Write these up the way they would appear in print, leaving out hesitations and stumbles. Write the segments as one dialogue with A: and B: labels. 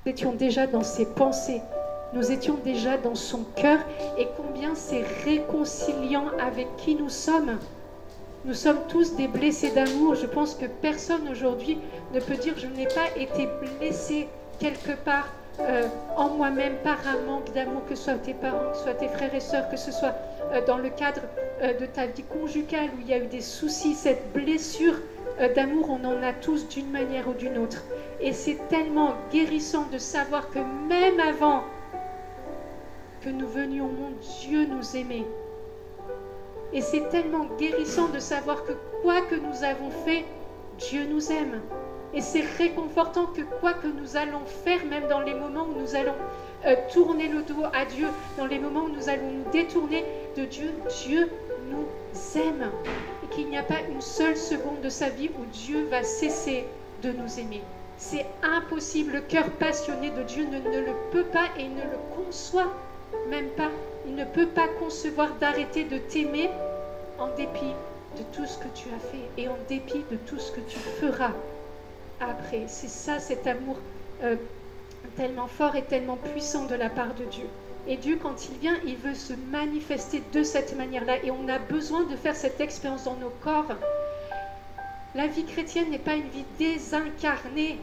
A: Nous étions déjà dans ses pensées, nous étions déjà dans son cœur, et combien c'est réconciliant avec qui nous sommes. Nous sommes tous des blessés d'amour. Je pense que personne aujourd'hui ne peut dire je n'ai pas été blessé quelque part en moi-même par un manque d'amour, que ce soit tes parents, que ce soit tes frères et sœurs, que ce soit dans le cadre de ta vie conjugale où il y a eu des soucis. Cette blessure d'amour, on en a tous d'une manière ou d'une autre. Et c'est tellement guérissant de savoir que même avant que nous venions au monde, Dieu nous aimait. Et c'est tellement guérissant de savoir que quoi que nous avons fait, Dieu nous aime. Et c'est réconfortant que quoi que nous allons faire, même dans les moments où nous allons tourner le dos à Dieu, dans les moments où nous allons nous détourner de Dieu, Dieu nous aime. Et qu'il n'y a pas une seule seconde de sa vie où Dieu va cesser de nous aimer. C'est impossible. Le cœur passionné de Dieu ne le peut pas et ne le conçoit même pas. Il ne peut pas concevoir d'arrêter de t'aimer en dépit de tout ce que tu as fait et en dépit de tout ce que tu feras après. C'est ça, cet amour tellement fort et tellement puissant de la part de Dieu. Et Dieu, quand il vient, il veut se manifester de cette manière-là. Et on a besoin de faire cette expérience dans nos corps. La vie chrétienne n'est pas une vie désincarnée.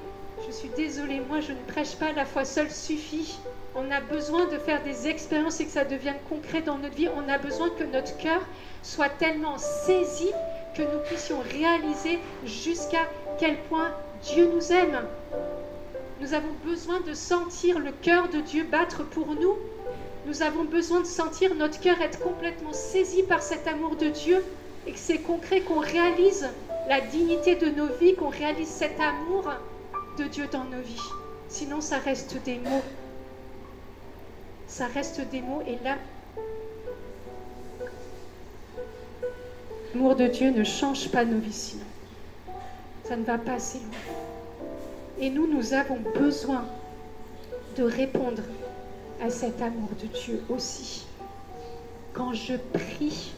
A: Je suis désolée, moi je ne prêche pas la foi seule suffit. On a besoin de faire des expériences et que ça devienne concret dans notre vie. On a besoin que notre cœur soit tellement saisi que nous puissions réaliser jusqu'à quel point Dieu nous aime. Nous avons besoin de sentir le cœur de Dieu battre pour nous. Nous avons besoin de sentir notre cœur être complètement saisi par cet amour de Dieu et que c'est concret, qu'on réalise la dignité de nos vies, qu'on réalise cet amour de Dieu dans nos vies. Sinon, ça reste des mots. Ça reste des mots et là, l'amour de Dieu ne change pas nos vies sinon. Ça ne va pas assez loin. Et nous avons besoin de répondre à cet amour de Dieu aussi. Quand je prie,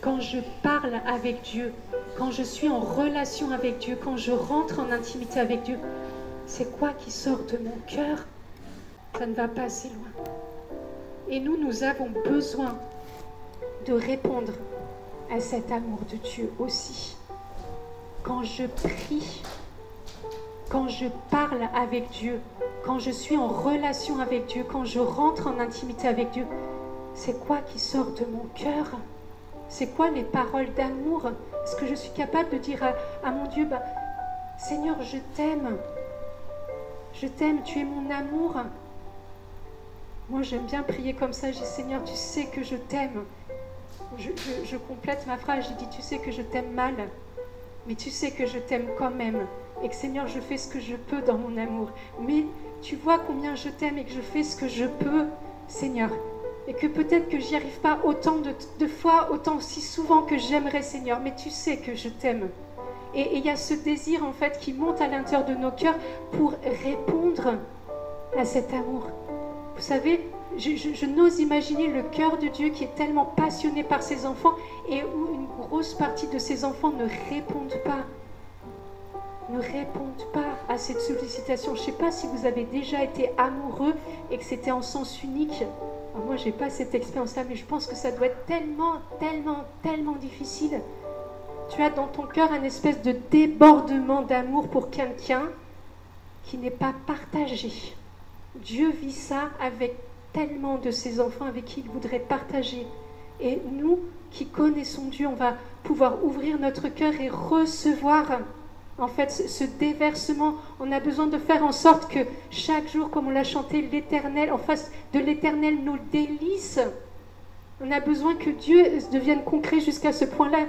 A: quand je parle avec Dieu, quand je suis en relation avec Dieu, quand je rentre en intimité avec Dieu, c'est quoi qui sort de mon cœur? Ça ne va pas assez loin. Et nous avons besoin de répondre à cet amour de Dieu aussi. Quand je prie, quand je parle avec Dieu, quand je suis en relation avec Dieu, quand je rentre en intimité avec Dieu, c'est quoi qui sort de mon cœur? C'est quoi les paroles d'amour? Est-ce que je suis capable de dire à mon Dieu, Seigneur, je t'aime, tu es mon amour. Moi, j'aime bien prier comme ça. Je dis, Seigneur, tu sais que je t'aime. Je complète ma phrase. Je dis, tu sais que je t'aime mal, mais tu sais que je t'aime quand même. Et que, Seigneur, je fais ce que je peux dans mon amour. Mais tu vois combien je t'aime et que je fais ce que je peux, Seigneur. Et que peut-être que j'y arrive pas autant de fois, autant aussi souvent que j'aimerais, Seigneur. Mais tu sais que je t'aime. Et il y a ce désir, en fait, qui monte à l'intérieur de nos cœurs pour répondre à cet amour. Vous savez, je n'ose imaginer le cœur de Dieu qui est tellement passionné par ses enfants et où une grosse partie de ses enfants ne répondent pas à cette sollicitation. Je ne sais pas si vous avez déjà été amoureux et que c'était en sens unique. Alors moi, je n'ai pas cette expérience-là, mais je pense que ça doit être tellement difficile. Tu as dans ton cœur un espèce de débordement d'amour pour quelqu'un qui n'est pas partagé. Dieu vit ça avec tellement de ses enfants avec qui il voudrait partager. Et nous qui connaissons Dieu, on va pouvoir ouvrir notre cœur et recevoir en fait ce déversement. On a besoin de faire en sorte que chaque jour, comme on l'a chanté, l'Éternel, en face de l'Éternel, nos délices. On a besoin que Dieu devienne concret jusqu'à ce point-là,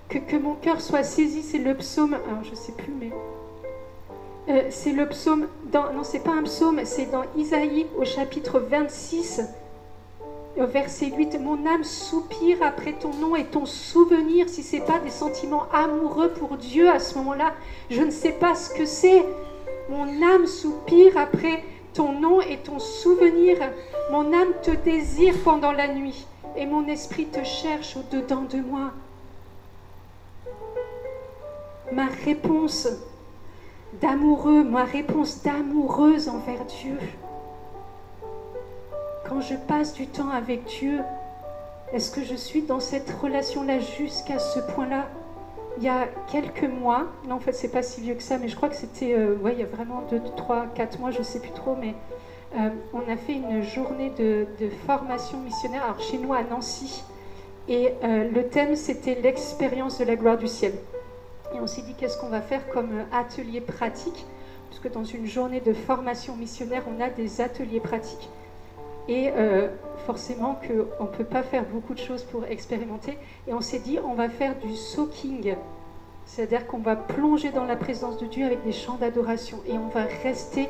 A: que mon cœur soit saisi. C'est le psaume, alors je ne sais plus, mais... c'est le psaume, non c'est pas un psaume, c'est dans Isaïe au chapitre 26, au verset 8. Mon âme soupire après ton nom et ton souvenir. Si ce n'est pas des sentiments amoureux pour Dieu à ce moment-là, je ne sais pas ce que c'est. Mon âme soupire après ton nom et ton souvenir. Mon âme te désire pendant la nuit et mon esprit te cherche au-dedans de moi. Ma réponse d'amoureux, ma réponse d'amoureuse envers Dieu. Quand je passe du temps avec Dieu, est-ce que je suis dans cette relation-là jusqu'à ce point-là? Il y a quelques mois, non en fait c'est pas si vieux que ça, mais je crois que c'était, il y a vraiment 2, 3, 4 mois, je sais plus trop, mais on a fait une journée de formation missionnaire, alors chez nous à Nancy, et le thème c'était l'expérience de la gloire du ciel. Et on s'est dit qu'est-ce qu'on va faire comme atelier pratique, puisque dans une journée de formation missionnaire, on a des ateliers pratiques. Et forcément qu'on ne peut pas faire beaucoup de choses pour expérimenter. Et on s'est dit, on va faire du soaking, c'est-à-dire qu'on va plonger dans la présence de Dieu avec des chants d'adoration. Et on va rester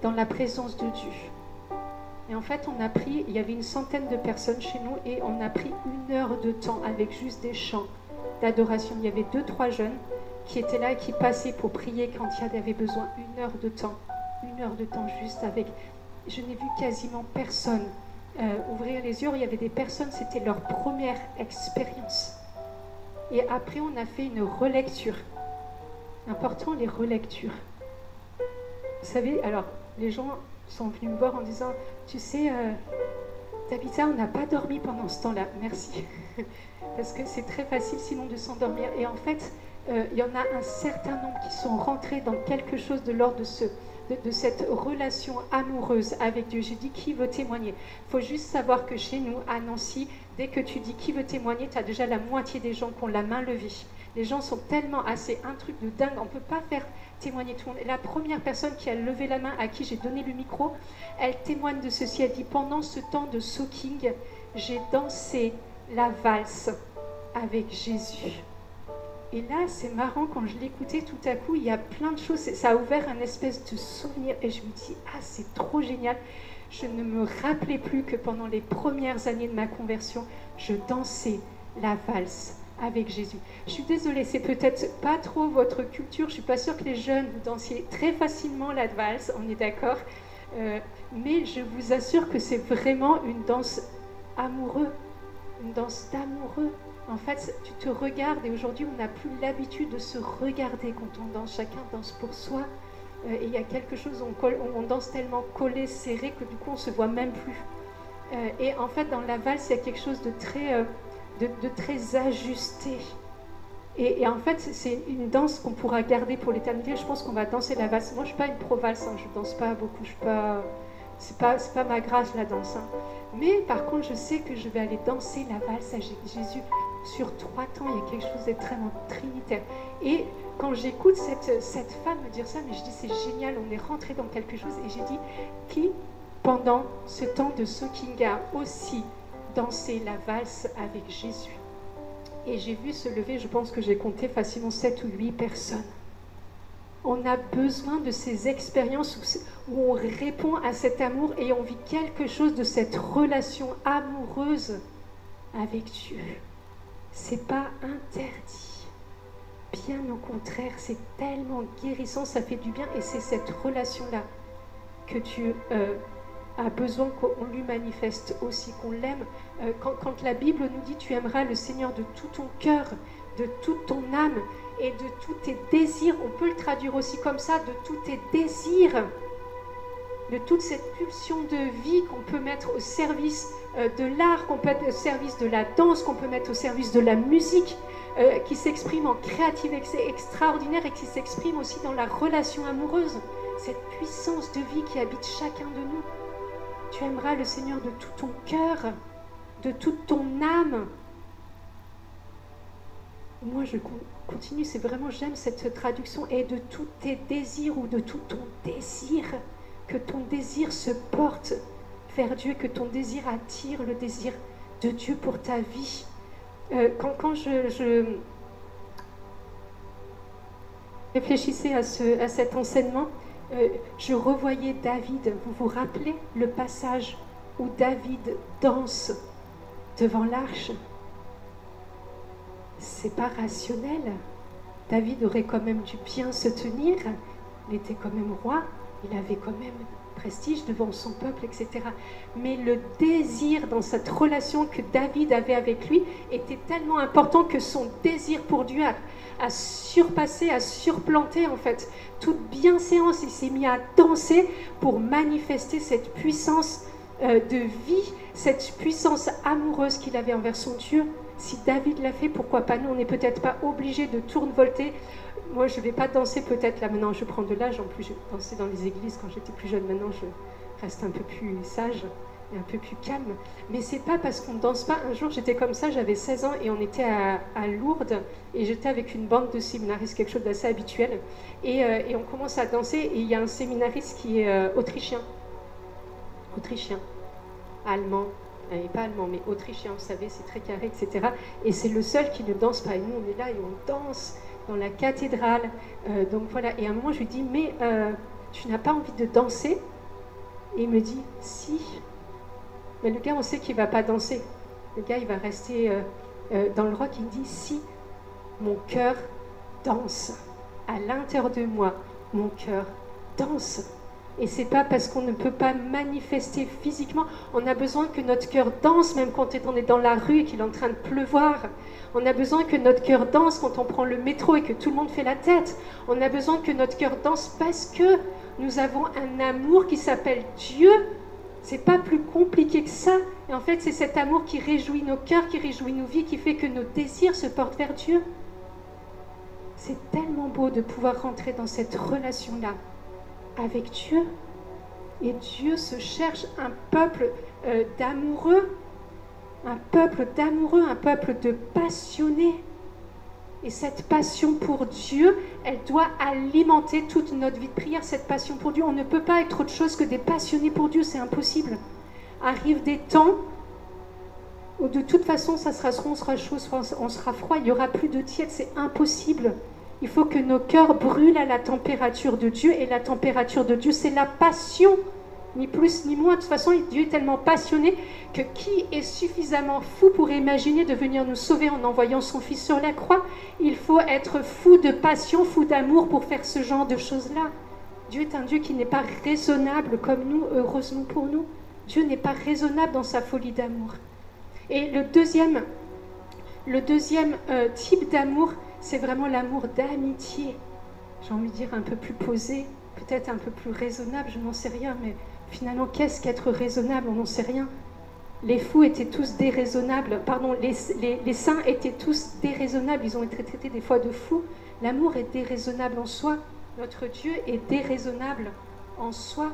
A: dans la présence de Dieu. Et en fait, il y avait une centaine de personnes chez nous, et on a pris 1 heure de temps avec juste des chants d'adoration. Il y avait 2-3 jeunes qui étaient là et qui passaient pour prier quand il y avait besoin. 1 heure de temps. 1 heure de temps juste avec... Je n'ai vu quasiment personne ouvrir les yeux. Il y avait des personnes, c'était leur première expérience. Et après, on a fait une relecture. Important, les relectures. Vous savez, alors, les gens sont venus me voir en disant, tu sais, Tabitha, on n'a pas dormi pendant ce temps-là. Merci. Parce que c'est très facile sinon de s'endormir. Et en fait, il y en a un certain nombre qui sont rentrés dans quelque chose de l'ordre de cette relation amoureuse avec Dieu. J'ai dit, qui veut témoigner? Il faut juste savoir que chez nous, à Nancy, dès que tu dis qui veut témoigner, tu as déjà la moitié des gens qui ont la main levée. Les gens sont tellement assez, un truc de dingue, on ne peut pas faire témoigner tout le monde. Et la première personne qui a levé la main, à qui j'ai donné le micro, elle témoigne de ceci. Elle dit, pendant ce temps de soaking, j'ai dansé la valse avec Jésus. Et là, c'est marrant, quand je l'écoutais, tout à coup, il y a plein de choses. Ça a ouvert un espèce de souvenir. Et je me dis, ah, c'est trop génial. Je ne me rappelais plus que pendant les premières années de ma conversion, je dansais la valse avec Jésus. Je suis désolée, c'est peut-être pas trop votre culture. Je ne suis pas sûre que les jeunes, vous dansiez très facilement la valse, on est d'accord. Mais je vous assure que c'est vraiment une danse amoureuse, une danse d'amoureux. En fait, tu te regardes, et aujourd'hui, on n'a plus l'habitude de se regarder quand on danse. Chacun danse pour soi. Et il y a quelque chose, on danse tellement collé, serré, que du coup, on ne se voit même plus. Et en fait, dans la valse, il y a quelque chose de très ajusté. Et en fait, c'est une danse qu'on pourra garder pour l'éternité. Je pense qu'on va danser la valse. Moi, je ne suis pas une pro-valse, je ne danse pas beaucoup. C'est pas ma grâce, la danse. Mais par contre, je sais que je vais aller danser la valse à Jésus. Sur 3 temps, il y a quelque chose d'extrêmement trinitaire. Et quand j'écoute cette femme me dire ça, mais je dis c'est génial, on est rentré dans quelque chose. Et j'ai dit, qui, pendant ce temps de soaking, a aussi dansé la valse avec Jésus? Et j'ai vu se lever, je pense que j'ai compté facilement 7 ou 8 personnes. On a besoin de ces expériences où on répond à cet amour et on vit quelque chose de cette relation amoureuse avec Dieu. C'est pas interdit. Bien au contraire, c'est tellement guérissant, ça fait du bien. Et c'est cette relation-là que Dieu a besoin qu'on lui manifeste aussi, qu'on l'aime. Quand la Bible nous dit « Tu aimeras le Seigneur de tout ton cœur, de toute ton âme et de tous tes désirs », on peut le traduire aussi comme ça, de tous tes désirs, de toute cette pulsion de vie qu'on peut mettre au service de l'art, qu'on peut mettre au service de la danse, qu'on peut mettre au service de la musique, qui s'exprime en créativité extraordinaire et qui s'exprime aussi dans la relation amoureuse. Cette puissance de vie qui habite chacun de nous. Tu aimeras le Seigneur de tout ton cœur, de toute ton âme. Moi, je continue, c'est vraiment, j'aime cette traduction, et de tous tes désirs ou de tout ton désir, que ton désir se porte vers Dieu, que ton désir attire le désir de Dieu pour ta vie. Quand je réfléchissais à cet enseignement, je revoyais David. Vous vous rappelez le passage où David danse devant l'arche? C'est pas rationnel. David aurait quand même dû bien se tenir. Il était quand même roi. il avait quand même prestige devant son peuple, etc. Mais le désir dans cette relation que David avait avec lui était tellement important que son désir pour Dieu a surpassé, a surplanté en fait toute bienséance. Il s'est mis à danser pour manifester cette puissance de vie, cette puissance amoureuse qu'il avait envers son Dieu. Si David l'a fait, pourquoi pas nous? On n'est peut-être pas obligé de tournevolter. Moi, je ne vais pas danser peut-être là maintenant, je prends de l'âge. En plus, je dansais dans les églises quand j'étais plus jeune. Maintenant, je reste un peu plus sage et un peu plus calme. Mais c'est pas parce qu'on ne danse pas. Un jour, j'étais comme ça, j'avais 16 ans et on était à Lourdes et j'étais avec une bande de séminaristes, quelque chose d'assez habituel. Et on commence à danser et il y a un séminariste qui est autrichien, allemand. Et pas allemand, mais autrichien, vous savez, c'est très carré, etc. Et c'est le seul qui ne danse pas. Et nous, on est là et on danse dans la cathédrale. Donc voilà. Et à un moment, je lui dis, mais tu n'as pas envie de danser? Et il me dit, si. Mais le gars, on sait qu'il ne va pas danser. Le gars, il va rester dans le rock. Il me dit, si, mon cœur danse. À l'intérieur de moi, mon cœur danse. Et c'est pas parce qu'on ne peut pas manifester physiquement. On a besoin que notre cœur danse, même quand on est dans la rue et qu'il est en train de pleuvoir. On a besoin que notre cœur danse quand on prend le métro et que tout le monde fait la tête. On a besoin que notre cœur danse parce que nous avons un amour qui s'appelle Dieu. C'est pas plus compliqué que ça. Et en fait, c'est cet amour qui réjouit nos cœurs, qui réjouit nos vies, qui fait que nos désirs se portent vers Dieu. C'est tellement beau de pouvoir rentrer dans cette relation-là avec Dieu. Et Dieu se cherche un peuple d'amoureux, un peuple de passionnés. Et cette passion pour Dieu, elle doit alimenter toute notre vie de prière, cette passion pour Dieu. On ne peut pas être autre chose que des passionnés pour Dieu, c'est impossible. Arrivent des temps où de toute façon, ça sera soit on sera chaud, soit on sera froid, il n'y aura plus de tiède, c'est impossible. Il faut que nos cœurs brûlent à la température de Dieu. Et la température de Dieu, c'est la passion. Ni plus ni moins. De toute façon, Dieu est tellement passionné que qui est suffisamment fou pour imaginer de venir nous sauver en envoyant son Fils sur la croix? Il faut être fou de passion, fou d'amour pour faire ce genre de choses-là. Dieu est un Dieu qui n'est pas raisonnable comme nous, heureusement pour nous. Dieu n'est pas raisonnable dans sa folie d'amour. Et le deuxième type d'amour, c'est vraiment l'amour d'amitié. J'ai envie de dire un peu plus posé, peut-être un peu plus raisonnable, je n'en sais rien, mais finalement, qu'est-ce qu'être raisonnable? On n'en sait rien. Les fous étaient tous déraisonnables, pardon, les saints étaient tous déraisonnables, ils ont été traités des fois de fous. L'amour est déraisonnable en soi, notre Dieu est déraisonnable en soi.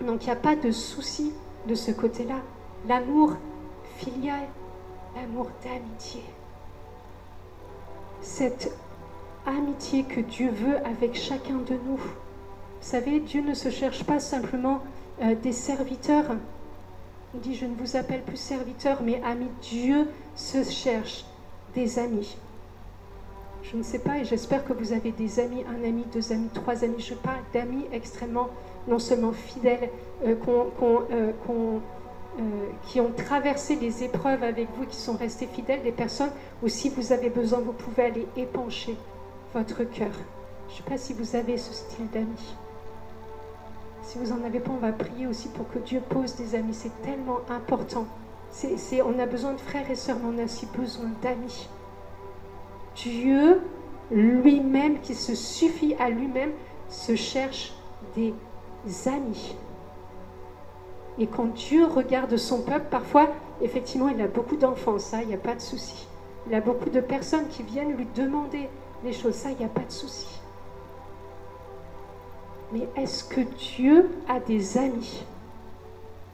A: Donc il n'y a pas de souci de ce côté-là. L'amour filial, l'amour d'amitié. Cette amitié que Dieu veut avec chacun de nous. Vous savez, Dieu ne se cherche pas simplement des serviteurs. Il dit, je ne vous appelle plus serviteurs, mais amis. Dieu se cherche des amis. Je ne sais pas, et j'espère que vous avez des amis, un ami, deux amis, trois amis. Je parle d'amis extrêmement, non seulement fidèles, qui ont traversé les épreuves avec vous, qui sont restés fidèles, des personnes où si vous avez besoin, vous pouvez aller épancher votre cœur. Je ne sais pas si vous avez ce style d'amis. Si vous n'en avez pas, on va prier aussi pour que Dieu pose des amis. C'est tellement important. On a besoin de frères et sœurs, mais on a aussi besoin d'amis. Dieu lui-même, qui se suffit à lui-même, se cherche des amis. Et quand Dieu regarde son peuple, parfois, effectivement, il a beaucoup d'enfants, ça, il n'y a pas de souci. Il a beaucoup de personnes qui viennent lui demander les choses, ça, il n'y a pas de souci. Mais est-ce que Dieu a des amis?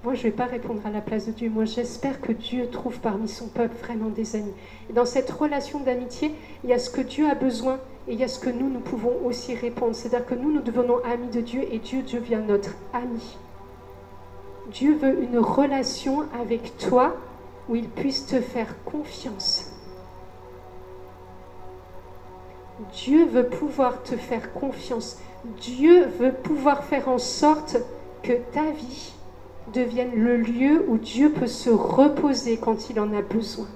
A: Moi, je ne vais pas répondre à la place de Dieu. Moi, j'espère que Dieu trouve parmi son peuple vraiment des amis. Et dans cette relation d'amitié, il y a ce que Dieu a besoin et il y a ce que nous pouvons aussi répondre. C'est-à-dire que nous devenons amis de Dieu et Dieu devient notre ami. Dieu veut une relation avec toi où il puisse te faire confiance. Dieu veut pouvoir te faire confiance. Dieu veut pouvoir faire en sorte que ta vie devienne le lieu où Dieu peut se reposer quand il en a besoin.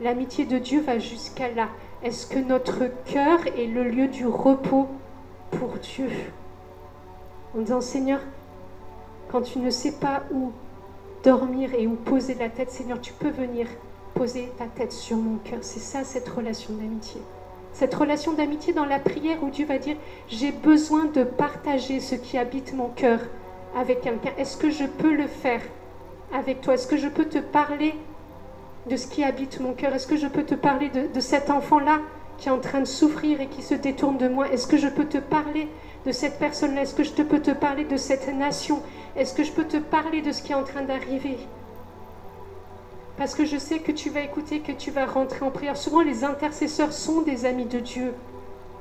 A: L'amitié de Dieu va jusqu'à là. Est-ce que notre cœur est le lieu du repos pour Dieu? en disant, Seigneur, quand tu ne sais pas où dormir et où poser la tête, Seigneur, tu peux venir poser ta tête sur mon cœur. C'est ça, cette relation d'amitié. Cette relation d'amitié dans la prière où Dieu va dire, j'ai besoin de partager ce qui habite mon cœur avec quelqu'un. Est-ce que je peux le faire avec toi? Est-ce que je peux te parler de ce qui habite mon cœur? Est-ce que je peux te parler de cet enfant-là qui est en train de souffrir et qui se détourne de moi? Est-ce que je peux te parler de cette personne-là? Est-ce que je peux te parler de cette nation? Est-ce que je peux te parler de ce qui est en train d'arriver? Parce que je sais que tu vas écouter, que tu vas rentrer en prière. Souvent, les intercesseurs sont des amis de Dieu.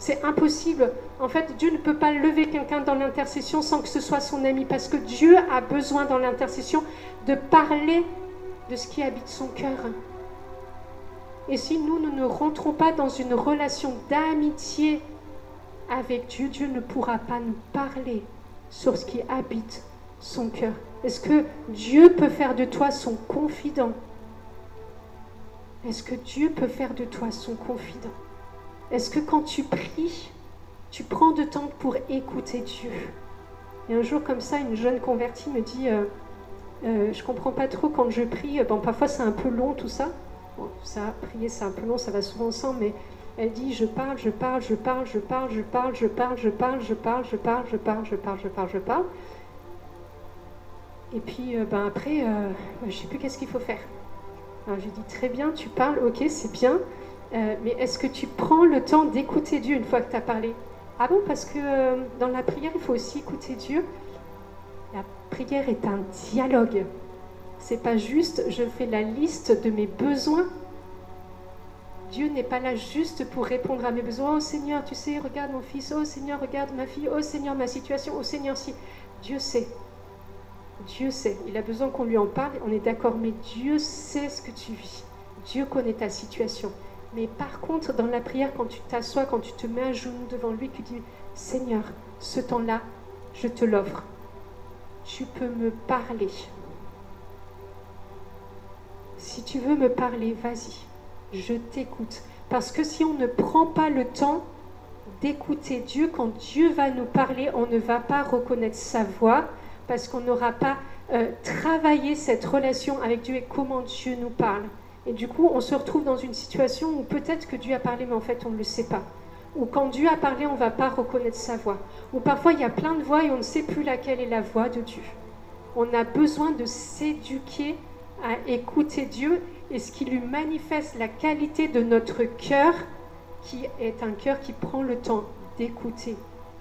A: C'est impossible. En fait, Dieu ne peut pas lever quelqu'un dans l'intercession sans que ce soit son ami. Parce que Dieu a besoin dans l'intercession de parler de ce qui habite son cœur. Et si nous ne rentrons pas dans une relation d'amitié avec Dieu, Dieu ne pourra pas nous parler sur ce qui habite son cœur. Est-ce que Dieu peut faire de toi son confident? Est-ce que Dieu peut faire de toi son confident? Est-ce que quand tu pries, tu prends de temps pour écouter Dieu? Et un jour comme ça, une jeune convertie me dit, je ne comprends pas trop quand je prie, bon, parfois c'est un peu long tout ça. Bon, ça, prier c'est un peu long, ça va souvent ensemble, mais elle dit, je parle. Et puis après, je ne sais plus qu'est-ce qu'il faut faire. Alors j'ai dit, très bien, tu parles, ok, c'est bien, mais est-ce que tu prends le temps d'écouter Dieu une fois que tu as parlé? Ah bon, parce que dans la prière, il faut aussi écouter Dieu. La prière est un dialogue. C'est pas juste, je fais la liste de mes besoins. Dieu n'est pas là juste pour répondre à mes besoins. Oh Seigneur, tu sais, regarde mon fils. Oh Seigneur, regarde ma fille. Oh Seigneur, ma situation. Oh Seigneur, si. Dieu sait. Dieu sait. Il a besoin qu'on lui en parle. On est d'accord, mais Dieu sait ce que tu vis. Dieu connaît ta situation. Mais par contre, dans la prière, quand tu t'assois, quand tu te mets à genoux devant lui, tu dis, Seigneur, ce temps-là, je te l'offre. Tu peux me parler. Si tu veux me parler, vas-y. Je t'écoute. Parce que si on ne prend pas le temps d'écouter Dieu, quand Dieu va nous parler, on ne va pas reconnaître sa voix, parce qu'on n'aura pas travaillé cette relation avec Dieu et comment Dieu nous parle. Et du coup, on se retrouve dans une situation où peut-être que Dieu a parlé, mais en fait, on ne le sait pas. Ou quand Dieu a parlé, on ne va pas reconnaître sa voix. Ou parfois, il y a plein de voix et on ne sait plus laquelle est la voix de Dieu. On a besoin de s'éduquer à écouter Dieu et ce qui lui manifeste la qualité de notre cœur, qui est un cœur qui prend le temps d'écouter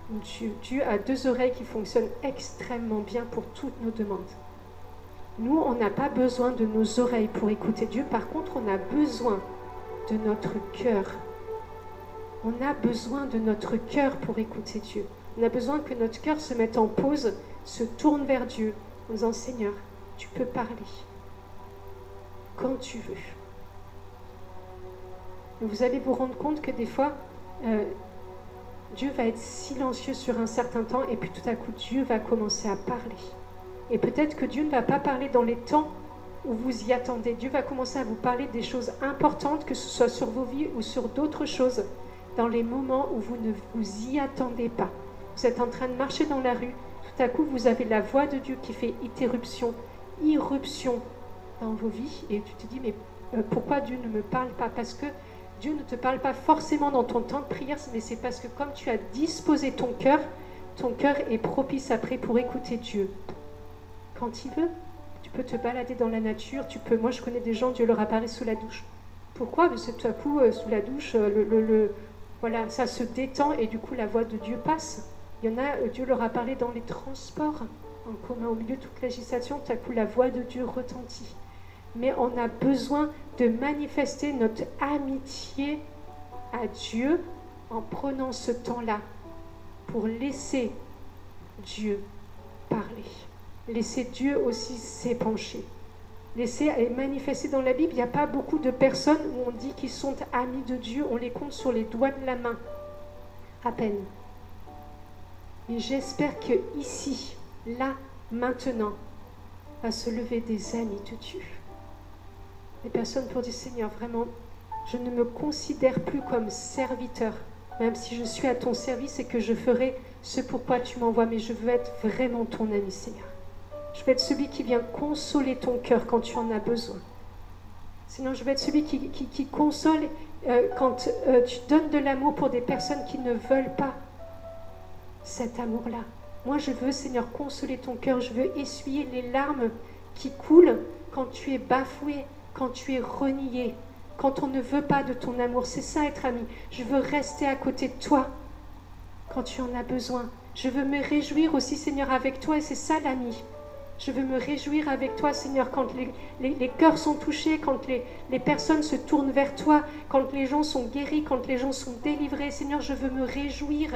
A: Dieu. Dieu a deux oreilles qui fonctionnent extrêmement bien pour toutes nos demandes. Nous, on n'a pas besoin de nos oreilles pour écouter Dieu. Par contre, on a besoin de notre cœur. On a besoin de notre cœur pour écouter Dieu. On a besoin que notre cœur se mette en pause, se tourne vers Dieu, en disant, Seigneur, tu peux parler quand tu veux. Et vous allez vous rendre compte que des fois, Dieu va être silencieux sur un certain temps et puis tout à coup, Dieu va commencer à parler. Et peut-être que Dieu ne va pas parler dans les temps où vous y attendez. Dieu va commencer à vous parler des choses importantes, que ce soit sur vos vies ou sur d'autres choses, dans les moments où vous ne vous y attendez pas. Vous êtes en train de marcher dans la rue, tout à coup vous avez la voix de Dieu qui fait irruption dans vos vies, et tu te dis, mais pourquoi Dieu ne me parle pas? Parce que Dieu ne te parle pas forcément dans ton temps de prière, mais c'est parce que comme tu as disposé ton cœur est propice après pour écouter Dieu. Quand il veut, tu peux te balader dans la nature, moi je connais des gens, Dieu leur apparaît sous la douche. Pourquoi? Parce que tout à coup, sous la douche, voilà, ça se détend et du coup la voix de Dieu passe. Il y en a, Dieu leur a parlé dans les transports en commun, au milieu de toute l'agitation, tout à coup la voix de Dieu retentit. Mais on a besoin de manifester notre amitié à Dieu en prenant ce temps-là pour laisser Dieu parler. Laisser Dieu aussi s'épancher. Laisser manifester dans la Bible, il n'y a pas beaucoup de personnes où on dit qu'ils sont amis de Dieu, on les compte sur les doigts de la main, à peine. Mais j'espère que ici, là, maintenant, va se lever des amis de Dieu. Des personnes pour dire, Seigneur, vraiment, je ne me considère plus comme serviteur, même si je suis à ton service et que je ferai ce pourquoi tu m'envoies, mais je veux être vraiment ton ami, Seigneur. Je veux être celui qui vient consoler ton cœur quand tu en as besoin. Seigneur, je veux être celui qui console quand tu donnes de l'amour pour des personnes qui ne veulent pas cet amour-là. Moi, je veux, Seigneur, consoler ton cœur. Je veux essuyer les larmes qui coulent quand tu es bafoué, quand tu es renié, quand on ne veut pas de ton amour. C'est ça, être ami. Je veux rester à côté de toi quand tu en as besoin. Je veux me réjouir aussi, Seigneur, avec toi, et c'est ça, l'ami. Je veux me réjouir avec toi, Seigneur, quand les cœurs sont touchés, quand les personnes se tournent vers toi, quand les gens sont guéris, quand les gens sont délivrés. Seigneur, je veux me réjouir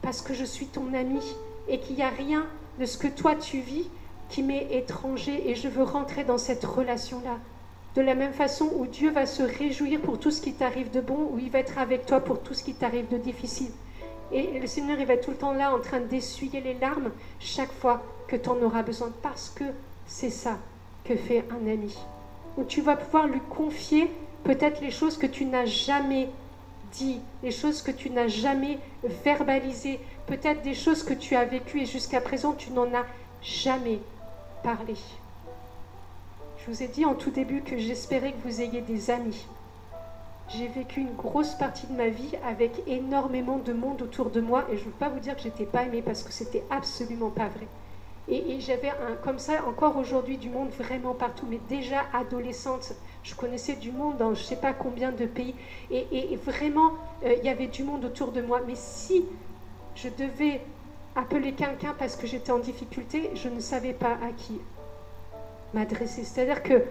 A: parce que je suis ton ami et qu'il n'y a rien de ce que toi tu vis qui m'est étranger, et je veux rentrer dans cette relation-là. De la même façon où Dieu va se réjouir pour tout ce qui t'arrive de bon, où il va être avec toi pour tout ce qui t'arrive de difficile. Et le Seigneur, il va être tout le temps là en train d'essuyer les larmes chaque fois que tu en auras besoin, parce que c'est ça que fait un ami. Où tu vas pouvoir lui confier peut-être les choses que tu n'as jamais dit, les choses que tu n'as jamais verbalisées, peut-être des choses que tu as vécues et jusqu'à présent tu n'en as jamais parlé. Je vous ai dit en tout début que j'espérais que vous ayez des amis. J'ai vécu une grosse partie de ma vie avec énormément de monde autour de moi, et je ne veux pas vous dire que je n'étais pas aimée parce que c'était absolument pas vrai. Et j'avais comme ça encore aujourd'hui du monde vraiment partout, mais déjà adolescente, je connaissais du monde dans je ne sais pas combien de pays, et vraiment il y avait du monde autour de moi. Mais si je devais appeler quelqu'un parce que j'étais en difficulté, je ne savais pas à qui m'adresser. C'est-à-dire que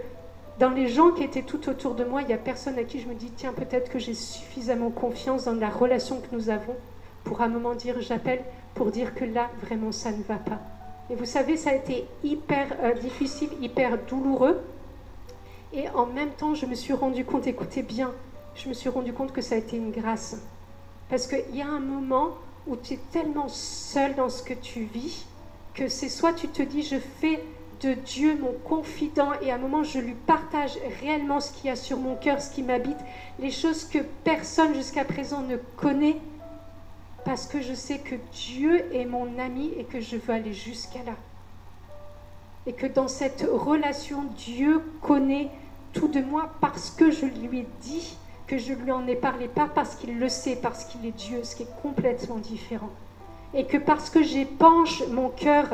A: dans les gens qui étaient tout autour de moi, il n'y a personne à qui je me dis, tiens, peut-être que j'ai suffisamment confiance dans la relation que nous avons pour à un moment dire, j'appelle pour dire que là, vraiment, ça ne va pas. Et vous savez, ça a été hyper difficile, hyper douloureux. Et en même temps, je me suis rendu compte, écoutez bien, je me suis rendu compte que ça a été une grâce. Parce qu'il y a un moment où tu es tellement seul dans ce que tu vis, que c'est soit tu te dis, je fais de Dieu mon confident, et à un moment je lui partage réellement ce qu'il y a sur mon cœur, ce qui m'habite, les choses que personne jusqu'à présent ne connaît, parce que je sais que Dieu est mon ami et que je veux aller jusqu'à là. Et que dans cette relation, Dieu connaît tout de moi parce que je lui ai dit, que je lui en ai parlé, pas parce qu'il le sait, parce qu'il est Dieu, ce qui est complètement différent. Et que parce que j'épanche mon cœur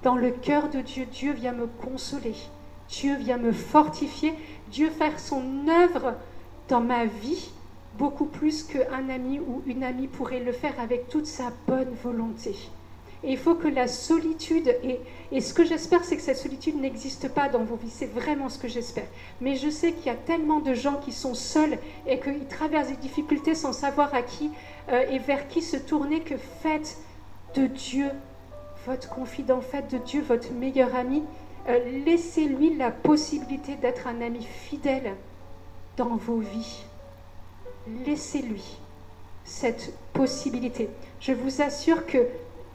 A: dans le cœur de Dieu, Dieu vient me consoler, Dieu vient me fortifier, Dieu faire son œuvre dans ma vie, beaucoup plus qu'un ami ou une amie pourrait le faire avec toute sa bonne volonté. Et il faut que la solitude, et ce que j'espère, c'est que cette solitude n'existe pas dans vos vies, c'est vraiment ce que j'espère. Mais je sais qu'il y a tellement de gens qui sont seuls et qu'ils traversent des difficultés sans savoir à qui et vers qui se tourner, que faites de Dieu votre confident, faites de Dieu votre meilleur ami. Laissez-lui la possibilité d'être un ami fidèle dans vos vies. Laissez-lui cette possibilité. Je vous assure que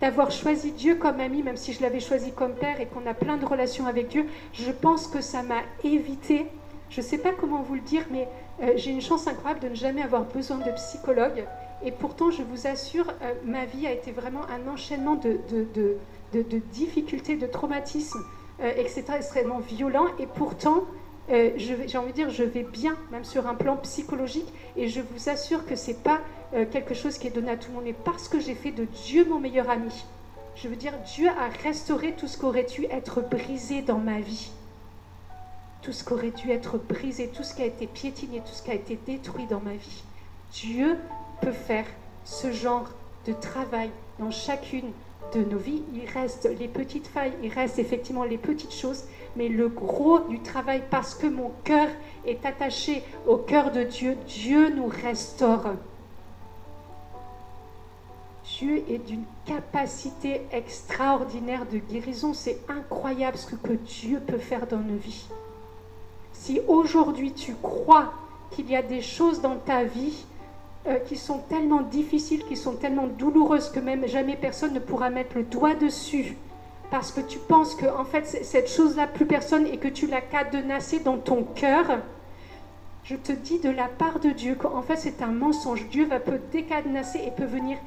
A: d'avoir choisi Dieu comme ami, même si je l'avais choisi comme père et qu'on a plein de relations avec Dieu, je pense que ça m'a évité, je ne sais pas comment vous le dire, mais j'ai une chance incroyable de ne jamais avoir besoin de psychologue. Et pourtant, je vous assure, ma vie a été vraiment un enchaînement de difficultés, de traumatismes, etc., extrêmement violents. Et pourtant, j'ai envie de dire, je vais bien, même sur un plan psychologique, et je vous assure que ce n'est pas quelque chose qui est donné à tout le monde, mais parce que j'ai fait de Dieu mon meilleur ami. Je veux dire, Dieu a restauré tout ce qui aurait dû être brisé dans ma vie. Tout ce qui aurait dû être brisé, tout ce qui a été piétiné, tout ce qui a été détruit dans ma vie. Dieu peut faire ce genre de travail dans chacune de nos vies. Il reste les petites failles, il reste effectivement les petites choses, mais le gros du travail, parce que mon cœur est attaché au cœur de Dieu, Dieu nous restaure. Dieu est d'une capacité extraordinaire de guérison. C'est incroyable ce que Dieu peut faire dans nos vies. Si aujourd'hui tu crois qu'il y a des choses dans ta vie qui sont tellement difficiles, qui sont tellement douloureuses que même jamais personne ne pourra mettre le doigt dessus, parce que tu penses que en fait cette chose-là plus personne, et que tu l'as cadenassée dans ton cœur, Je te dis de la part de Dieu qu'en fait c'est un mensonge. Dieu peut décadenasser et peut venir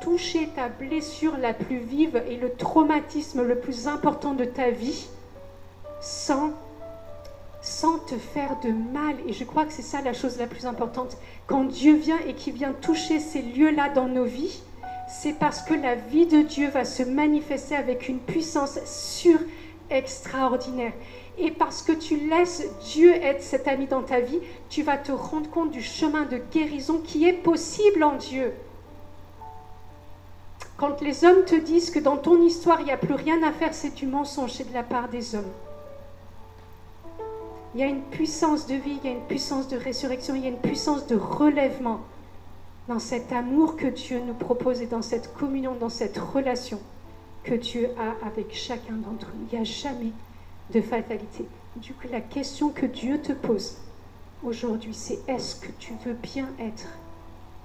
A: toucher ta blessure la plus vive et le traumatisme le plus important de ta vie sans te faire de mal. Et je crois que c'est ça la chose la plus importante. Quand Dieu vient et qu'il vient toucher ces lieux-là dans nos vies, c'est parce que la vie de Dieu va se manifester avec une puissance extraordinaire. Et parce que tu laisses Dieu être cet ami dans ta vie, tu vas te rendre compte du chemin de guérison qui est possible en Dieu. Quand les hommes te disent que dans ton histoire, il n'y a plus rien à faire, c'est du mensonge, c'est de la part des hommes. Il y a une puissance de vie, il y a une puissance de résurrection, il y a une puissance de relèvement dans cet amour que Dieu nous propose et dans cette communion, dans cette relation que Dieu a avec chacun d'entre nous. Il n'y a jamais de fatalité. Du coup, la question que Dieu te pose aujourd'hui, c'est est-ce que tu veux bien être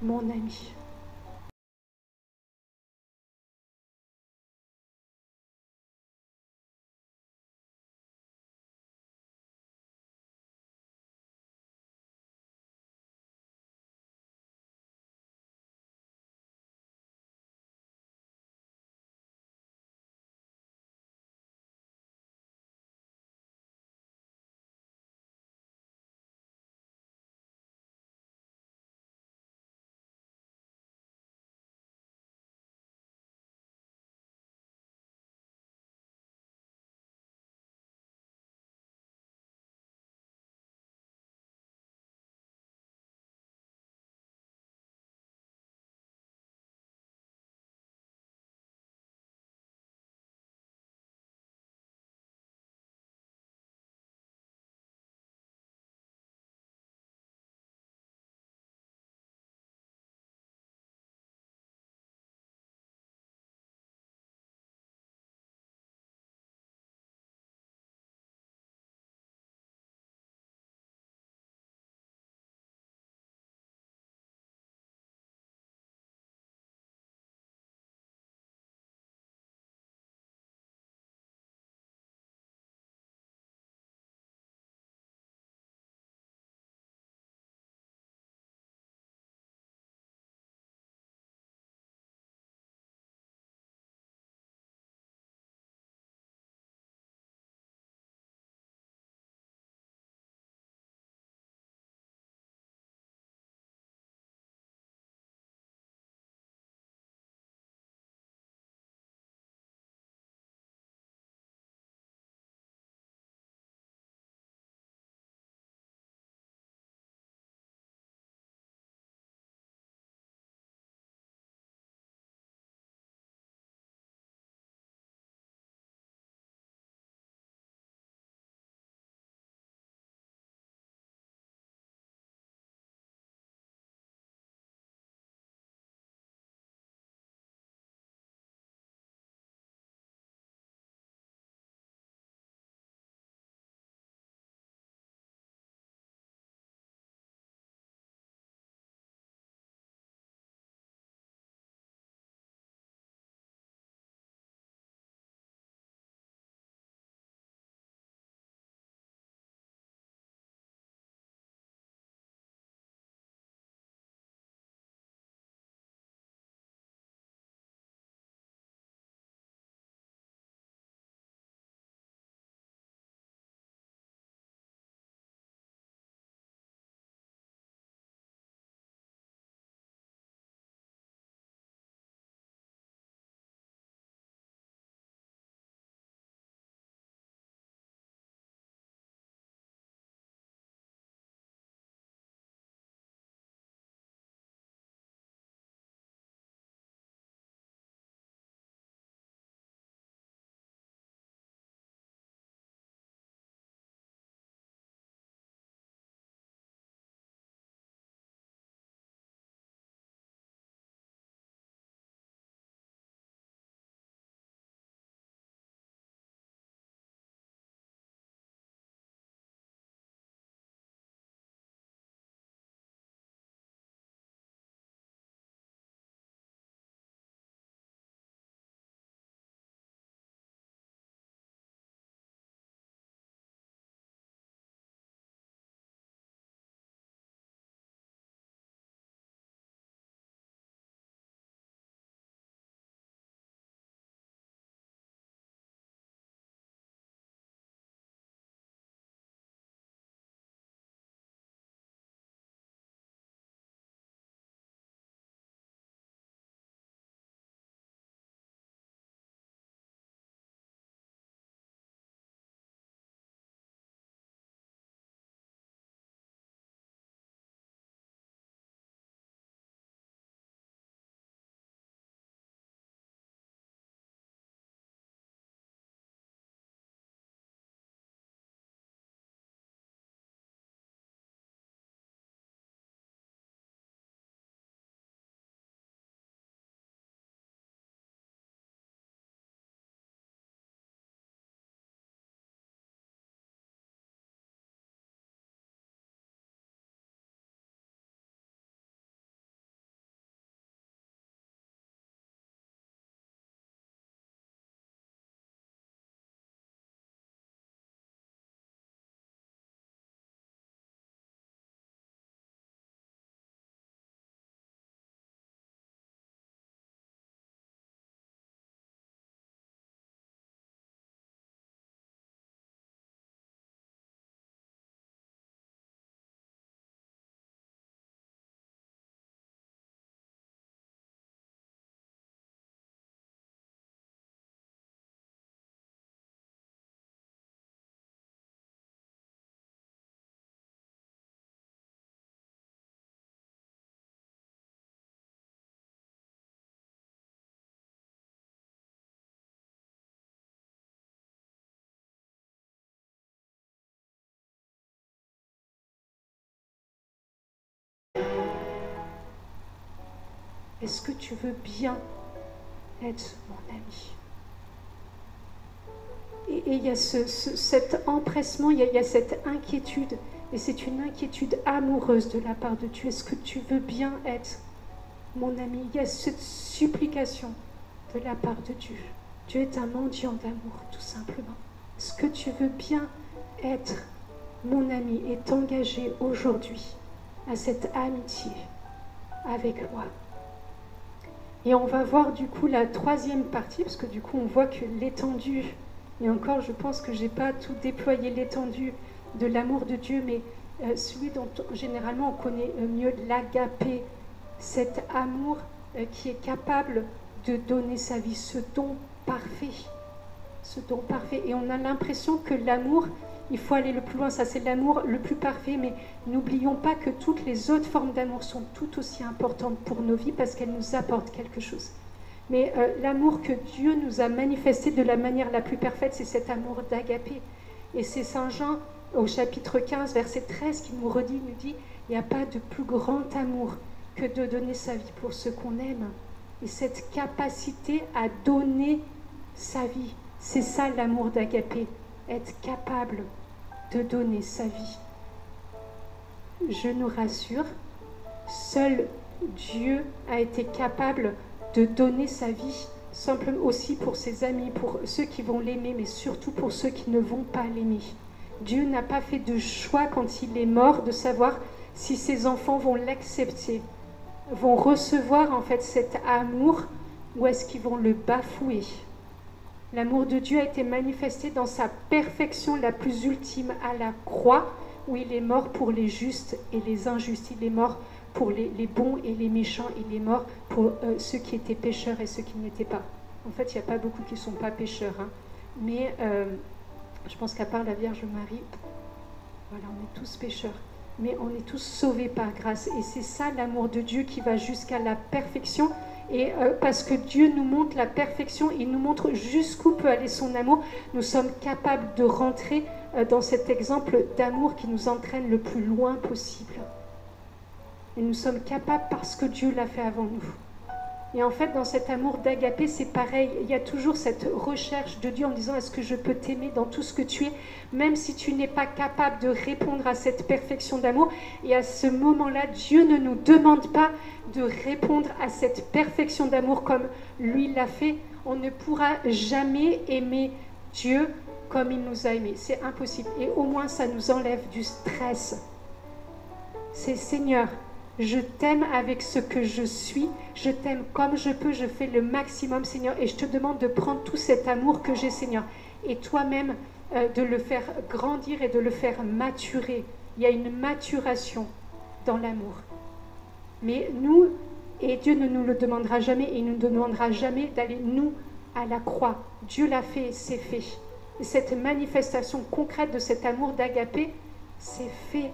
A: mon ami ? est-ce que tu veux bien être mon ami? Et il y a cet empressement, il y a cette inquiétude, et c'est une inquiétude amoureuse de la part de Dieu. Est-ce que tu veux bien être mon ami? Il y a cette supplication de la part de Dieu. Dieu est un mendiant d'amour, tout simplement. Est-ce que tu veux bien être mon ami et t'engager aujourd'hui à cette amitié avec moi? Et on va voir du coup la troisième partie, parce que du coup on voit que l'étendue, et encore je pense que je n'ai pas tout déployé l'étendue de l'amour de Dieu, mais celui dont généralement on connaît mieux l'agapé, cet amour qui est capable de donner sa vie, ce don parfait. Ce don parfait. Et on a l'impression que l'amour, il faut aller le plus loin, ça c'est l'amour le plus parfait, mais n'oublions pas que toutes les autres formes d'amour sont tout aussi importantes pour nos vies parce qu'elles nous apportent quelque chose. Mais l'amour que Dieu nous a manifesté de la manière la plus parfaite, c'est cet amour d'agapé. Et c'est Saint Jean au chapitre 15, verset 13 qui nous redit, nous dit, il n'y a pas de plus grand amour que de donner sa vie pour ceux qu'on aime. Et cette capacité à donner sa vie, c'est ça l'amour d'agapé, être capable de donner sa vie. Je nous rassure, seul Dieu a été capable de donner sa vie, simplement aussi pour ses amis, pour ceux qui vont l'aimer, mais surtout pour ceux qui ne vont pas l'aimer. Dieu n'a pas fait de choix quand il est mort de savoir si ses enfants vont l'accepter, vont recevoir en fait cet amour, ou est-ce qu'ils vont le bafouer. L'amour de Dieu a été manifesté dans sa perfection la plus ultime à la croix, où il est mort pour les justes et les injustes. Il est mort pour les bons et les méchants. Il est mort pour ceux qui étaient pécheurs et ceux qui n'étaient pas. En fait, il n'y a pas beaucoup qui ne sont pas pécheurs. Hein. Mais je pense qu'à part la Vierge Marie, voilà, on est tous pécheurs. Mais on est tous sauvés par grâce. Et c'est ça l'amour de Dieu qui va jusqu'à la perfection. Et parce que Dieu nous montre la perfection, il nous montre jusqu'où peut aller son amour, nous sommes capables de rentrer dans cet exemple d'amour qui nous entraîne le plus loin possible. Et nous sommes capables parce que Dieu l'a fait avant nous. Et en fait, dans cet amour d'agapé, c'est pareil. Il y a toujours cette recherche de Dieu en disant, est-ce que je peux t'aimer dans tout ce que tu es, même si tu n'es pas capable de répondre à cette perfection d'amour. Et à ce moment-là, Dieu ne nous demande pas de répondre à cette perfection d'amour comme lui l'a fait. On ne pourra jamais aimer Dieu comme il nous a aimés. C'est impossible. Et au moins, ça nous enlève du stress. C'est Seigneur, je t'aime avec ce que je suis, je t'aime comme je peux, je fais le maximum, Seigneur, et je te demande de prendre tout cet amour que j'ai, Seigneur, et toi-même de le faire grandir et de le faire maturer. Il y a une maturation dans l'amour. Mais nous, et Dieu ne nous le demandera jamais, et il ne nous demandera jamais d'aller, nous, à la croix. Dieu l'a fait, c'est fait. Et cette manifestation concrète de cet amour d'agapé, c'est fait.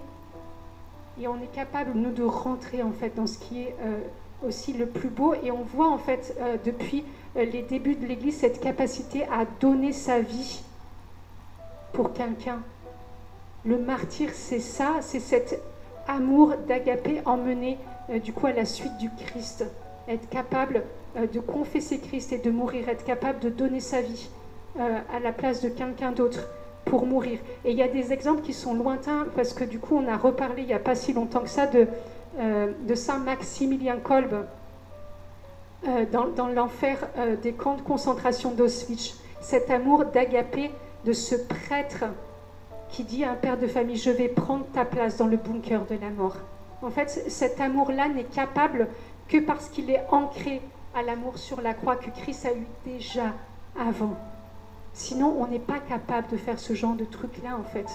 A: Et on est capable, nous, de rentrer en fait dans ce qui est aussi le plus beau. Et on voit en fait depuis les débuts de l'Église cette capacité à donner sa vie pour quelqu'un. Le martyr, c'est ça, c'est cet amour d'agapé emmené du coup à la suite du Christ. Être capable de confesser Christ et de mourir, être capable de donner sa vie à la place de quelqu'un d'autre pour mourir. Et il y a des exemples qui sont lointains, parce que du coup on a reparlé il n'y a pas si longtemps que ça de Saint Maximilien Kolbe dans l'enfer des camps de concentration d'Auschwitz. Cet amour d'agapé de ce prêtre qui dit à un père de famille, je vais prendre ta place dans le bunker de la mort. En fait, cet amour-là n'est capable que parce qu'il est ancré à l'amour sur la croix que Christ a eu déjà avant. Sinon, on n'est pas capable de faire ce genre de truc-là, en fait.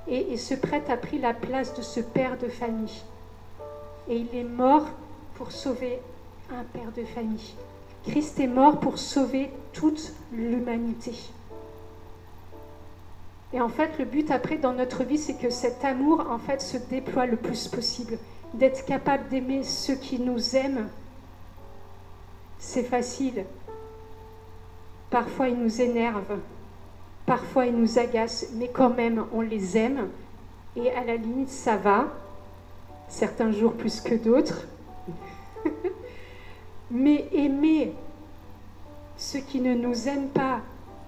A: Et ce prêtre a pris la place de ce père de famille. Et il est mort pour sauver un père de famille. Christ est mort pour sauver toute l'humanité. Et en fait, le but après dans notre vie, c'est que cet amour, en fait, se déploie le plus possible. D'être capable d'aimer ceux qui nous aiment, c'est facile. Parfois, ils nous énervent, parfois, ils nous agacent, mais quand même, on les aime. Et à la limite, ça va. Certains jours plus que d'autres. Mais aimer ceux qui ne nous aiment pas,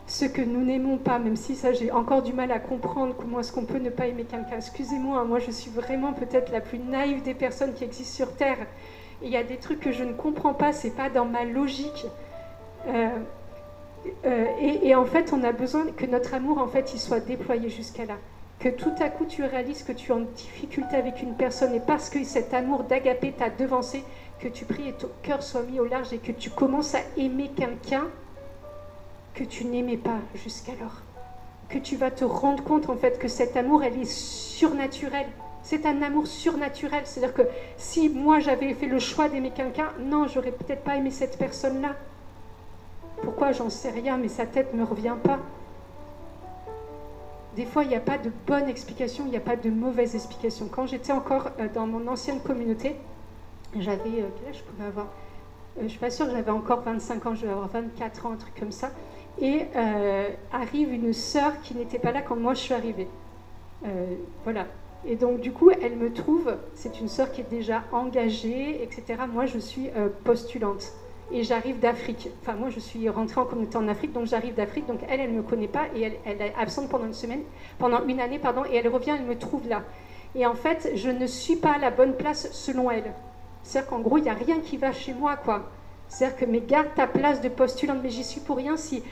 A: ceux que nous n'aimons pas, même si ça j'ai encore du mal à comprendre comment est-ce qu'on peut ne pas aimer quelqu'un. Excusez-moi, moi je suis vraiment peut-être la plus naïve des personnes qui existent sur Terre. Et il y a des trucs que je ne comprends pas, c'est pas dans ma logique. Et en fait, on a besoin que notre amour, en fait, il soit déployé jusqu'à là. Que tout à coup, tu réalises que tu es en difficulté avec une personne et parce que cet amour d'agapé t'a devancé, que tu pries et ton cœur soit mis au large et que tu commences à aimer quelqu'un que tu n'aimais pas jusqu'alors. Que tu vas te rendre compte, en fait, que cet amour, elle est surnaturelle. C'est un amour surnaturel. C'est-à-dire que si moi, j'avais fait le choix d'aimer quelqu'un, non, j'aurais peut-être pas aimé cette personne-là. Pourquoi? J'en sais rien, mais sa tête ne me revient pas. Des fois, il n'y a pas de bonne explication, il n'y a pas de mauvaise explication. Quand j'étais encore dans mon ancienne communauté, j'avais, quel âge je pouvais avoir? Je ne suis pas sûre que j'avais encore 25 ans, je devais avoir 24 ans, un truc comme ça. Et arrive une sœur qui n'était pas là quand moi je suis arrivée. Voilà. Et donc du coup, elle me trouve, c'est une sœur qui est déjà engagée, etc. Moi, je suis postulante. Et j'arrive d'Afrique. Enfin, moi, je suis rentrée en communauté en Afrique, donc j'arrive d'Afrique. Donc elle ne me connaît pas et elle est absente pendant une année, et elle revient, elle me trouve là. Et en fait, je ne suis pas à la bonne place selon elle. C'est-à-dire qu'en gros, il n'y a rien qui va chez moi, quoi. C'est-à-dire que, mais garde ta place de postulante, mais j'y suis pour rien si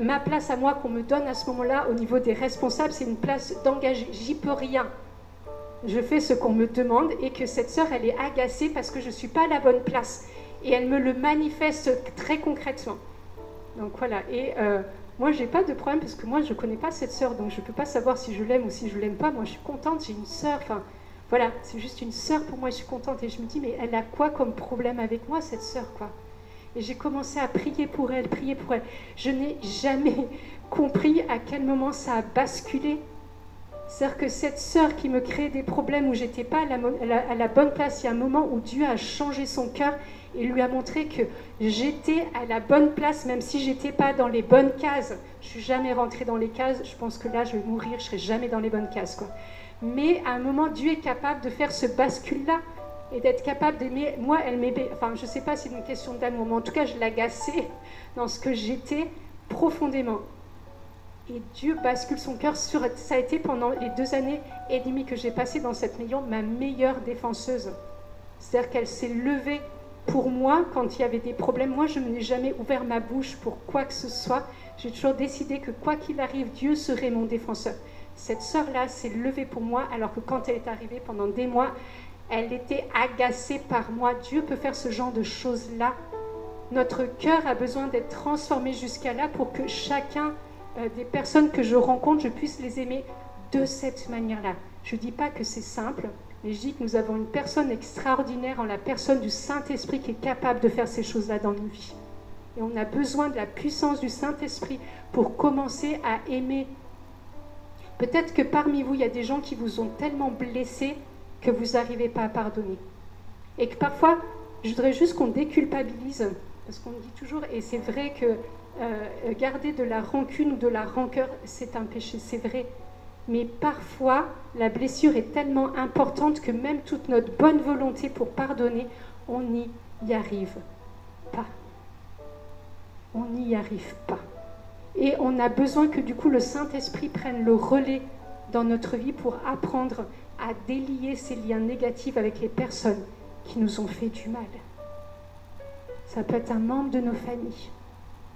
A: ma place à moi qu'on me donne à ce moment-là, au niveau des responsables, c'est une place d'engagé. J'y peux rien. Je fais ce qu'on me demande et que cette sœur, elle est agacée parce que je ne suis pas à la bonne place. Et elle me le manifeste très concrètement. Donc voilà. Et moi, je n'ai pas de problème parce que moi, je ne connais pas cette sœur. Donc je ne peux pas savoir si je l'aime ou si je ne l'aime pas. Moi, je suis contente, j'ai une sœur. Enfin, voilà, c'est juste une sœur pour moi, je suis contente. Et je me dis, mais elle a quoi comme problème avec moi, cette sœur, quoi? Et j'ai commencé à prier pour elle, prier pour elle. Je n'ai jamais compris à quel moment ça a basculé. C'est-à-dire que cette sœur qui me créait des problèmes où j'étais pas à la bonne place, il y a un moment où Dieu a changé son cœur et lui a montré que j'étais à la bonne place, même si j'étais pas dans les bonnes cases. Je suis jamais rentrée dans les cases. Je pense que là, je vais mourir, je serai jamais dans les bonnes cases, quoi. Mais à un moment, Dieu est capable de faire ce bascule-là et d'être capable d'aimer. Moi, elle m'aimait. Enfin, je sais pas si c'est une question d'amour, mais en tout cas, je l'agaçais dans ce que j'étais profondément. Et Dieu bascule son cœur sur... Ça a été pendant les 2 années et demie que j'ai passé dans cette maison, ma meilleure défenseuse. C'est-à-dire qu'elle s'est levée pour moi quand il y avait des problèmes. Moi, je n'ai jamais ouvert ma bouche pour quoi que ce soit. J'ai toujours décidé que quoi qu'il arrive, Dieu serait mon défenseur. Cette sœur-là s'est levée pour moi, alors que quand elle est arrivée pendant des mois, elle était agacée par moi. Dieu peut faire ce genre de choses-là. Notre cœur a besoin d'être transformé jusqu'à là pour que chacun des personnes que je rencontre, je puisse les aimer de cette manière-là. Je ne dis pas que c'est simple, mais je dis que nous avons une personne extraordinaire en la personne du Saint-Esprit qui est capable de faire ces choses-là dans nos vies. Et on a besoin de la puissance du Saint-Esprit pour commencer à aimer. Peut-être que parmi vous, il y a des gens qui vous ont tellement blessés que vous n'arrivez pas à pardonner. Et que parfois, je voudrais juste qu'on déculpabilise, parce qu'on dit toujours, et c'est vrai que garder de la rancune ou de la rancœur, c'est un péché, c'est vrai. Mais parfois, la blessure est tellement importante que même toute notre bonne volonté pour pardonner, on n'y arrive pas. On n'y arrive pas. Et on a besoin que du coup le Saint-Esprit prenne le relais dans notre vie pour apprendre à délier ces liens négatifs avec les personnes qui nous ont fait du mal. Ça peut être un membre de nos familles.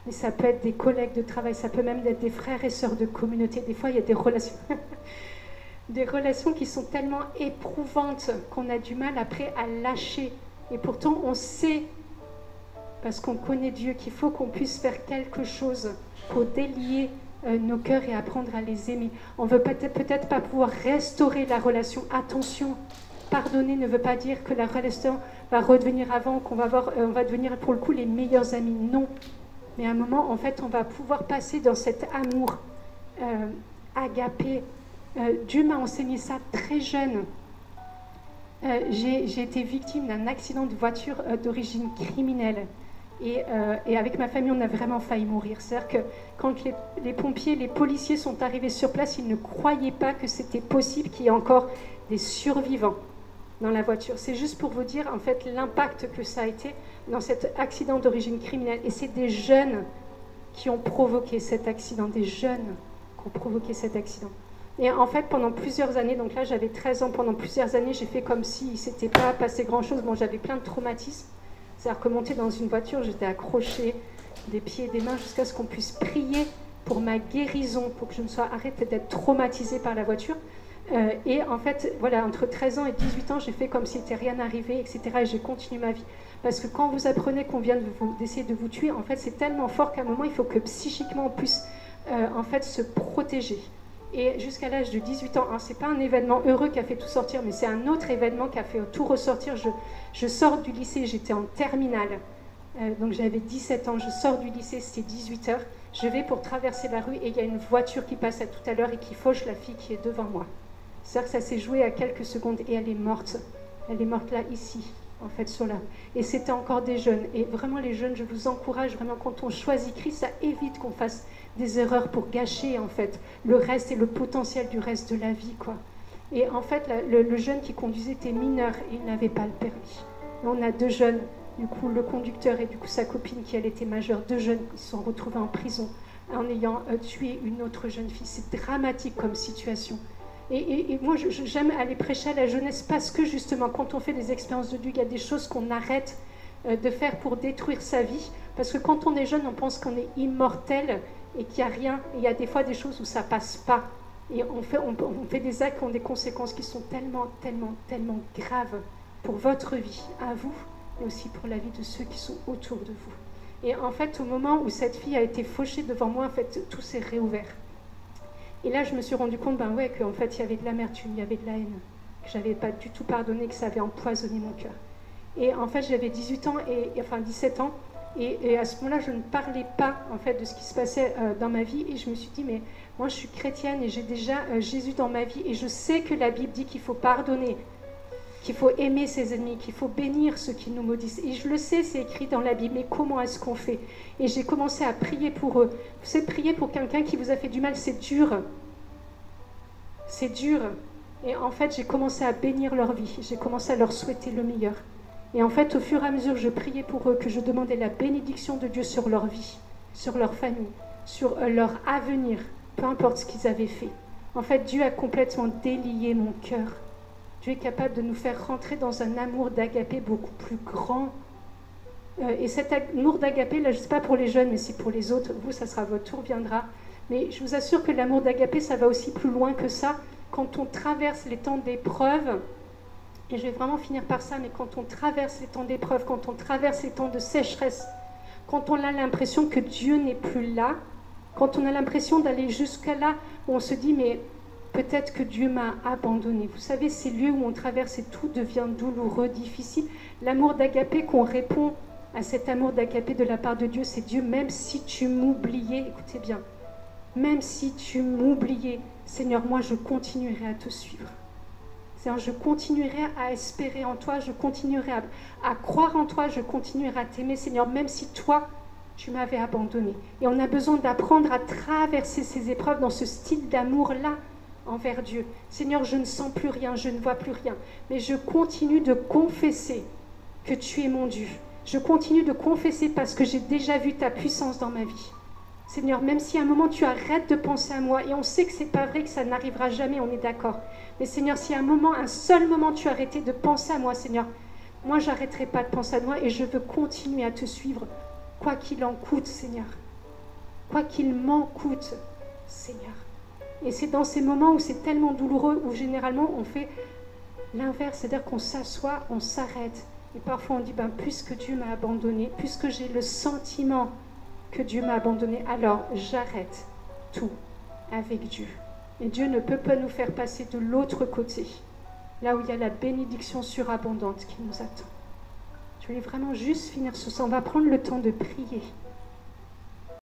A: Mais ça peut être des collègues de travail, ça peut même être des frères et sœurs de communauté. Des fois, il y a des relations, des relations qui sont tellement éprouvantes qu'on a du mal après à lâcher. Et pourtant, on sait, parce qu'on connaît Dieu, qu'il faut qu'on puisse faire quelque chose pour délier nos cœurs et apprendre à les aimer. On ne veut peut-être pas pouvoir restaurer la relation. Attention, pardonner ne veut pas dire que la relation va redevenir avant, on va devenir pour le coup les meilleurs amis. Non. Mais à un moment, en fait, on va pouvoir passer dans cet amour agapé. Dieu m'a enseigné ça très jeune. J'ai été victime d'un accident de voiture d'origine criminelle. Et avec ma famille, on a vraiment failli mourir. C'est-à-dire que quand les pompiers, les policiers sont arrivés sur place, ils ne croyaient pas que c'était possible qu'il y ait encore des survivants. dans la voiture. C'est juste pour vous dire en fait l'impact que ça a été dans cet accident d'origine criminelle. Et c'est des jeunes qui ont provoqué cet accident, des jeunes qui ont provoqué cet accident. Et en fait, pendant plusieurs années, donc là j'avais 13 ans, pendant plusieurs années, j'ai fait comme si il ne s'était pas passé grand-chose. Bon, j'avais plein de traumatismes. C'est-à-dire que monter dans une voiture, j'étais accrochée des pieds et des mains jusqu'à ce qu'on puisse prier pour ma guérison, pour que je ne sois arrêtée d'être traumatisée par la voiture. Et en fait, voilà, entre 13 ans et 18 ans, j'ai fait comme s'il n'était rien arrivé, etc. Et j'ai continué ma vie. Parce que quand vous apprenez qu'on vient d'essayer de vous tuer, en fait, c'est tellement fort qu'à un moment, il faut que psychiquement, on puisse en fait, se protéger. Et jusqu'à l'âge de 18 ans, hein, ce n'est pas un événement heureux qui a fait tout sortir, mais c'est un autre événement qui a fait tout ressortir. Je sors du lycée, j'étais en terminale, donc j'avais 17 ans, je sors du lycée, c'était 18 heures. Je vais pour traverser la rue et il y a une voiture qui passe à tout à l'heure et qui fauche la fille qui est devant moi. C'est-à-dire que ça s'est joué à quelques secondes et elle est morte. Elle est morte là, ici, en fait, sur là. Et c'était encore des jeunes. Et vraiment, les jeunes, je vous encourage, vraiment, quand on choisit Christ, ça évite qu'on fasse des erreurs pour gâcher, en fait, le reste et le potentiel du reste de la vie, quoi. Et en fait, le jeune qui conduisait était mineur et il n'avait pas le permis. Et on a deux jeunes, du coup, le conducteur et du coup sa copine qui, elle, était majeure, deux jeunes qui se sont retrouvés en prison en ayant tué une autre jeune fille. C'est dramatique comme situation. Et moi, j'aime aller prêcher à la jeunesse parce que, justement, quand on fait des expériences de Dieu, il y a des choses qu'on arrête de faire pour détruire sa vie. Parce que quand on est jeune, on pense qu'on est immortel et qu'il n'y a rien. Et il y a des fois des choses où ça ne passe pas. Et on fait des actes qui ont des conséquences qui sont tellement, tellement, tellement graves pour votre vie, à vous, mais aussi pour la vie de ceux qui sont autour de vous. Et en fait, au moment où cette fille a été fauchée devant moi, en fait, tout s'est réouvert. Et là, je me suis rendu compte, qu'en fait, il y avait de l'amertume, il y avait de la haine, que je n'avais pas du tout pardonné, que ça avait empoisonné mon cœur. Et en fait, j'avais 18 ans, enfin 17 ans, et à ce moment-là, je ne parlais pas, en fait, de ce qui se passait dans ma vie, et je me suis dit, mais moi, je suis chrétienne, et j'ai déjà Jésus dans ma vie, et je sais que la Bible dit qu'il faut pardonner, qu'il faut aimer ses ennemis, qu'il faut bénir ceux qui nous maudissent. Et je le sais, c'est écrit dans la Bible, mais comment est-ce qu'on fait? Et j'ai commencé à prier pour eux. Vous savez, prier pour quelqu'un qui vous a fait du mal, c'est dur. C'est dur. Et en fait, j'ai commencé à bénir leur vie. J'ai commencé à leur souhaiter le meilleur. Et en fait, au fur et à mesure, je priais pour eux, que je demandais la bénédiction de Dieu sur leur vie, sur leur famille, sur leur avenir, peu importe ce qu'ils avaient fait. En fait, Dieu a complètement délié mon cœur. Dieu est capable de nous faire rentrer dans un amour d'agapé beaucoup plus grand. Et cet amour d'agapé, là, je ne sais pas pour les jeunes, mais c'est pour les autres. Vous, ça sera votre tour, viendra. Mais je vous assure que l'amour d'agapé, ça va aussi plus loin que ça. Quand on traverse les temps d'épreuve, et je vais vraiment finir par ça, mais quand on traverse les temps d'épreuve, quand on traverse les temps de sécheresse, quand on a l'impression que Dieu n'est plus là, quand on a l'impression d'aller jusqu'à là, où on se dit, mais peut-être que Dieu m'a abandonné. Vous savez, ces lieux où on traverse et tout devient douloureux, difficile. L'amour d'agapé, qu'on répond à cet amour d'agapé de la part de Dieu, c'est Dieu, même si tu m'oubliais, écoutez bien, même si tu m'oubliais, Seigneur, moi je continuerai à te suivre. Seigneur, je continuerai à espérer en toi, je continuerai à croire en toi, je continuerai à t'aimer, Seigneur, même si toi, tu m'avais abandonné. Et on a besoin d'apprendre à traverser ces épreuves dans ce style d'amour-là envers Dieu. Seigneur, je ne sens plus rien, je ne vois plus rien, mais je continue de confesser que tu es mon Dieu. Je continue de confesser parce que j'ai déjà vu ta puissance dans ma vie. Seigneur, même si à un moment tu arrêtes de penser à moi, et on sait que ce n'est pas vrai, que ça n'arrivera jamais, on est d'accord. Mais Seigneur, si à un moment, un seul moment, tu arrêtais de penser à moi, Seigneur, moi, je n'arrêterai pas de penser à moi et je veux continuer à te suivre, quoi qu'il en coûte, Seigneur. Quoi qu'il m'en coûte, Seigneur. Et c'est dans ces moments où c'est tellement douloureux, où généralement on fait l'inverse, c'est-à-dire qu'on s'assoit, on s'arrête. Et parfois on dit, puisque Dieu m'a abandonné, puisque j'ai le sentiment que Dieu m'a abandonné, alors j'arrête tout avec Dieu. Et Dieu ne peut pas nous faire passer de l'autre côté, là où il y a la bénédiction surabondante qui nous attend. Je voulais vraiment juste finir ce soir. On va prendre le temps de prier.